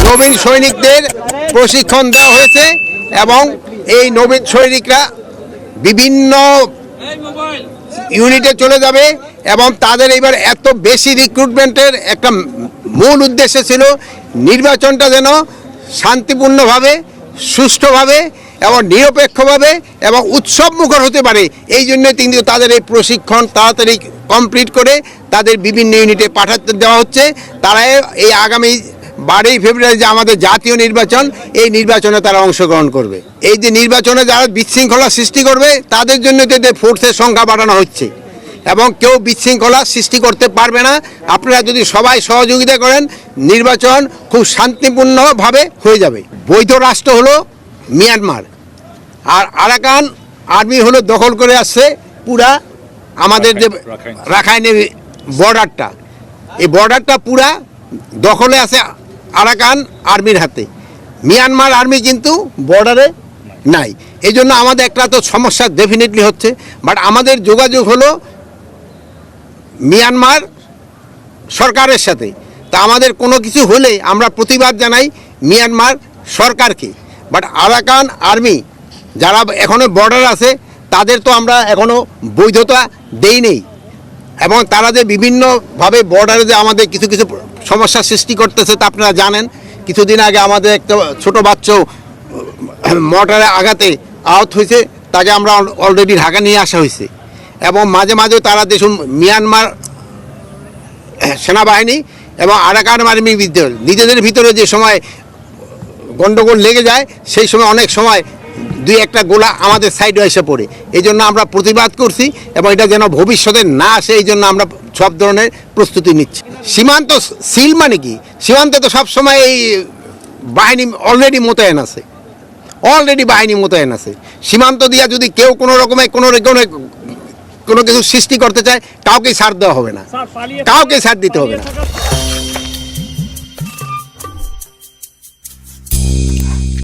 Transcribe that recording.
নবীন সৈনিকদের প্রশিক্ষণ দেওয়া হয়েছে এবং এই নবীন সৈনিকরা বিভিন্ন ইউনিটে চলে যাবে এবং তাদের এবার এত বেশি রিক্রুটমেন্টের একটা মূল উদ্দেশ্য ছিল নির্বাচনটা যেন শান্তিপূর্ণভাবে, সুষ্ঠুভাবে এবং নিরপেক্ষভাবে এবং উৎসবমুখর হতে পারে। এই জন্য কিন্তু তাদের এই প্রশিক্ষণ তাড়াতাড়ি কমপ্লিট করে তাদের বিভিন্ন ইউনিটে পাঠাতে দেওয়া হচ্ছে। তারা এই আগামী 12 ফেব্রুয়ারি যে আমাদের জাতীয় নির্বাচন, এই নির্বাচনে তারা অংশগ্রহণ করবে। এই যে নির্বাচনে যারা বিশৃঙ্খলা সৃষ্টি করবে তাদের জন্য তাদের ফোর্সের সংখ্যা বাড়ানো হচ্ছে এবং কেউ বিশৃঙ্খলা সৃষ্টি করতে পারবে না। আপনারা যদি সবাই সহযোগিতা করেন, নির্বাচন খুব শান্তিপূর্ণভাবে হয়ে যাবে। বৈধ রাষ্ট্র হলো মিয়ানমার, আর আরাকান আর্মি হলো দখল করে আসছে পুরা আমাদের যে রাখাইনের বর্ডারটা, এই বর্ডারটা পুরা দখলে আছে আরাকান আর্মির হাতে। মিয়ানমার আর্মি কিন্তু বর্ডারে নাই। এই জন্য আমাদের একটা তো সমস্যা ডেফিনেটলি হচ্ছে, বাট আমাদের যোগাযোগ হলো মিয়ানমার সরকারের সাথে। তা আমাদের কোনো কিছু হলে আমরা প্রতিবাদ জানাই মিয়ানমার সরকারকে, বাট আরাকান আর্মি যারা এখনও বর্ডার আছে তাদের তো আমরা এখনও বৈধতা দেই নেই এবং তারা যে বিভিন্নভাবে বর্ডারে যে আমাদের কিছু কিছু সমস্যার সৃষ্টি করতেছে তা আপনারা জানেন। কিছুদিন আগে আমাদের একটা ছোটো বাচ্চাও মর্টারে আঘাতে আহত হয়েছে, তাকে আমরা অলরেডি ঢাকা নিয়ে আসা হয়েছে। এবং মাঝে মাঝে তারা দেখুন মিয়ানমার সেনাবাহিনী এবং আরাকান আর্মির বিরুদ্ধে নিজেদের ভিতরে যে সময় গণ্ডগোল লেগে যায়, সেই সময় অনেক সময় দুই একটা গোলা আমাদের সাইডে এসে পড়ে। এই জন্য আমরা প্রতিবাদ করছি এবং এটা যেন ভবিষ্যতে না আসে এই জন্য আমরা সব ধরনের প্রস্তুতি নিচ্ছি। সীমান্ত সিল মানে কি? সীমান্তে তো সবসময় এই বাহিনী অলরেডি মোতায়েন আছে, বাহিনী মোতায়েন আছে। সীমান্ত দিয়া যদি কেউ কোনো রকমের কোনো কিছু সৃষ্টি করতে চায়, কাউকে ছাড় দেওয়া হবে না, কাউকে ছাড় দিতে হবে না।